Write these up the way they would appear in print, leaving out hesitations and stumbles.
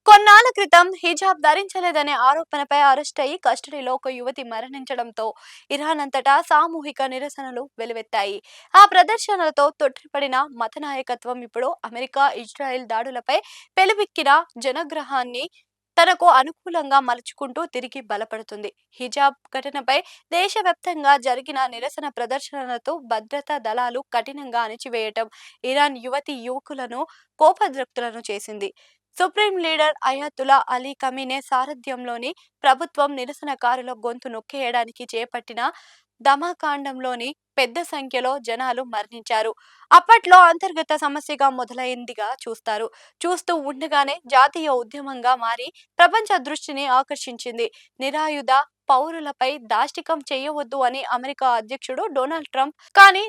కొన్నాళ్ల క్రితం హిజాబ్ ధరించలేదనే ఆరోపణపై అరెస్ట్ అయి కస్టడీలో ఒక యువతి మరణించడంతో ఇరాన్ అంతటా సామూహిక నిరసనలు వెల్లువెత్తాయి. ఆ ప్రదర్శనలతో తొట్టిపడిన మత నాయకత్వం ఇప్పుడు అమెరికా, ఇజ్రాయెల్ దాడులపై పెలువెక్కిన జనగ్రహాన్ని తనకు అనుకూలంగా మలుచుకుంటూ తిరిగి బలపడుతుంది. హిజాబ్ ఘటనపై దేశవ్యాప్తంగా జరిగిన నిరసన ప్రదర్శనలతో భద్రతా దళాలు కఠినంగా అణిచివేయటం ఇరాన్ యువకులను కోపద్రక్తులను చేసింది. సుప్రీం లీడర్ అయాతుల్లా అలీ ఖమీనే సారథ్యంలోని ప్రభుత్వం నిరసనకారుల గొంతు నొక్కేయడానికి చేపట్టిన దమకాండంలోని పెద్ద సంఖ్యలో జనాలు మరణించారు. అప్పట్లో అంతర్గత సమస్యగా మొదలైందిగా చూస్తూ ఉండగానే జాతీయ ఉద్యమంగా మారి ప్రపంచ దృష్టిని ఆకర్షించింది. నిరాయుధ పౌరులపై దాష్టికం చేయవద్దు అని అమెరికా అధ్యక్షుడు డొనాల్డ్ ట్రంప్ కానీ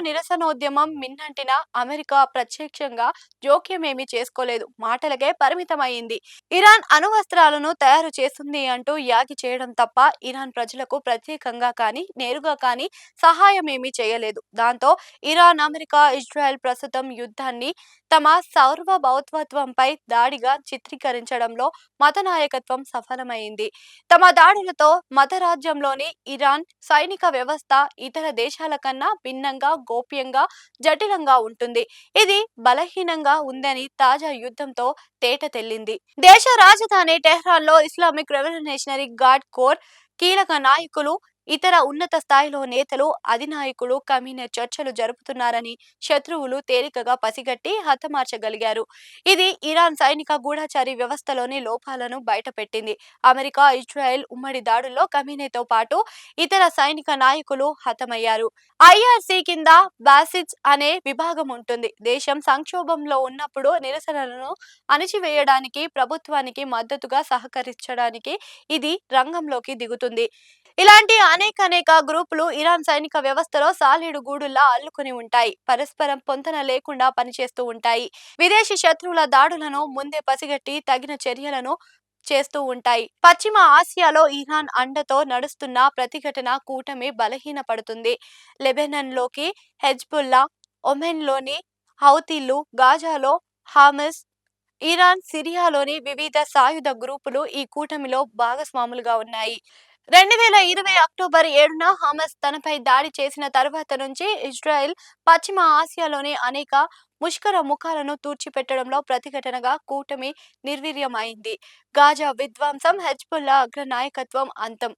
నిరసనోద్యమం మిన్నంటిన అమెరికా ప్రత్యక్షంగా జోక్యమేమీ చేసుకోలేదు, మాటలకే పరిమితమైంది. ఇరాన్ అణ్వస్త్రాలను తయారు చేస్తుంది అంటూ యాగి చేయడం తప్ప ఇరాన్ ప్రజలకు ప్రత్యేకంగా కానీ నేరుగా కానీ సహాయమేమీ చేయలేదు. దాంతో ఇరాన్, అమెరికా, ఇజ్రాయెల్ ప్రస్తుతం యుద్ధాన్ని తమ సార్వభౌమత్వంపై దాడిగా చిత్రీకరించడంలో మత నాయకత్వం సఫలమైంది. తమ దాడులతో మతరాజ్యంలోని ఇరాన్ సైనిక వ్యవస్థ ఇతర దేశాల కన్నా భిన్నంగా, గోప్యంగా, జటిలంగా ఉంటుంది. ఇది బలహీనంగా ఉందని తాజా యుద్ధంతో తేట తెల్లింది. దేశ రాజధాని టెహ్రాన్లో ఇస్లామిక్ రెవల్యూషనరీ గార్డ్ కోర్ కీలక నాయకులు, ఇతర ఉన్నత స్థాయిలో నేతలు, అధినాయకులు ఖమీనే చర్చలు జరుపుతున్నారని శత్రువులు తేలికగా పసిగట్టి హతమార్చగలిగారు. ఇది ఇరాన్ సైనిక గూఢచారి వ్యవస్థలోని లోపాలను బయటపెట్టింది. అమెరికా, ఇజ్రాయెల్ ఉమ్మడి దాడుల్లో ఖమీనేతో పాటు ఇతర సైనిక నాయకులు హతమయ్యారు. ఐఆర్సీ కింద బాసిజ్ అనే విభాగం ఉంటుంది. దేశం సంక్షోభంలో ఉన్నప్పుడు నిరసనలను అణిచివేయడానికి, ప్రభుత్వానికి మద్దతుగా సహకరించడానికి ఇది రంగంలోకి దిగుతుంది. ఇలాంటి అనేక గ్రూపులు ఇరాన్ సైనిక వ్యవస్థలో సాలీడు గూడుల్లా అల్లుకుని ఉంటాయి. పరస్పరం పొంతన లేకుండా పనిచేస్తూ ఉంటాయి. విదేశీ శత్రువుల దాడులను ముందే పసిగట్టి తగిన చర్యలను చేస్తూ ఉంటాయి. పశ్చిమ ఆసియాలో ఇరాన్ అండతో నడుస్తున్న ప్రతిఘటన కూటమి బలహీనపడుతుంది. లెబనాన్లోకి హెజ్బుల్లా, ఒమెన్లోని హౌతీలు, గాజాలో హమాస్, ఇరాన్, సిరియాలోని వివిధ సాయుధ గ్రూపులు ఈ కూటమిలో భాగస్వాములుగా ఉన్నాయి. 2020 అక్టోబర్ 7న హమాస్ తనపై దాడి చేసిన తర్వాత నుంచి ఇజ్రాయెల్ పశ్చిమ ఆసియాలోని అనేక ముష్కర ముఖాలను తూర్చిపెట్టడంలో ప్రతిఘటనగా కూటమి నిర్వీర్యమైంది. గాజా విధ్వంసం, హెజ్బుల్లా అగ్రనాయకత్వం అంతం,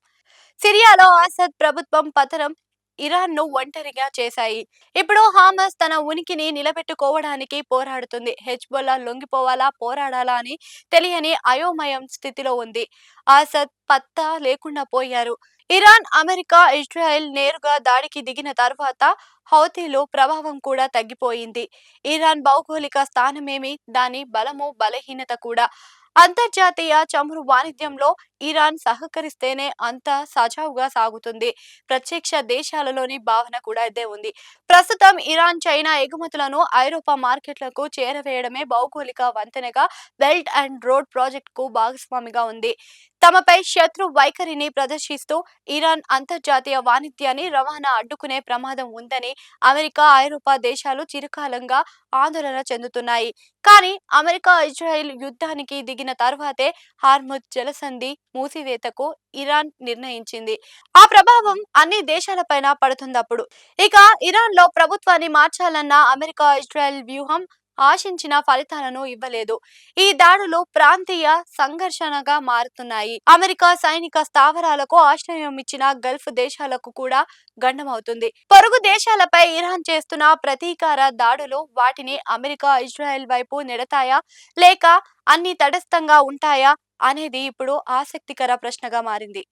సిరియాలో అసద్ ప్రభుత్వం పతనం ఇరాన్ను ఒంటరిగా చేశాయి. ఇప్పుడు హమాస్ తన ఉనికిని నిలబెట్టుకోవడానికి పోరాడుతుంది. హెజ్బుల్లా లొంగిపోవాలా, పోరాడాలా అని తెలియని అయోమయం స్థితిలో ఉంది. అసద్ పత్తా లేకుండా పోయారు. ఇరాన్, అమెరికా, ఇజ్రాయెల్ నేరుగా దాడికి దిగిన తర్వాత హౌతీలు ప్రభావం కూడా తగ్గిపోయింది. ఇరాన్ భౌగోళిక స్థానమేమి, దాని బలము, బలహీనత కూడా. అంతర్జాతీయ చమురు వాణిజ్యంలో ఇరాన్ సహకరిస్తేనే అంత సజావుగా సాగుతుంది. ప్రత్యక్ష దేశాలలోని భావన కూడా ఇదే ఉంది. ప్రస్తుతం ఇరాన్ చైనా ఎగుమతులను ఐరోపా మార్కెట్లకు చేరవేయడమే భౌగోళిక వంతెనగా బెల్ట్ అండ్ రోడ్ ప్రాజెక్టుకు భాగస్వామిగా ఉంది. తమపై శత్రు వైఖరిని ప్రదర్శిస్తూ ఇరాన్ అంతర్జాతీయ వాణిజ్యాన్ని రవాణా అడ్డుకునే ప్రమాదం ఉందని అమెరికా, ఐరోపా దేశాలు చిరకాలంగా ఆందోళన చెందుతున్నాయి. కానీ అమెరికా, ఇజ్రాయెల్ యుద్ధానికి దిగిన తర్వాతే హార్ముజ్ జలసంధి మూసివేతకు ఇరాన్ నిర్ణయించింది. ఆ ప్రభావం అన్ని దేశాలపైన పడుతుందప్పుడు. ఇక ఇరాన్ లో ప్రభుత్వాన్ని మార్చాలన్న అమెరికా, ఇజ్రాయెల్ వ్యూహం ఆశించిన ఫలితాలను ఇవ్వలేదు. ఈ దాడులు ప్రాంతీయ సంఘర్షణగా మారుతున్నాయి. అమెరికా సైనిక స్థావరాలకు ఆశ్రయం ఇచ్చిన గల్ఫ్ దేశాలకు కూడా గండమవుతుంది. పొరుగు దేశాలపై ఇరాన్ చేస్తున్న ప్రతీకార దాడులు వాటిని అమెరికా, ఇజ్రాయెల్ వైపు నెడతాయా లేక అన్ని తటస్థంగా ఉంటాయా అనేది ఇప్పుడు ఆసక్తికర ప్రశ్నగా మారింది.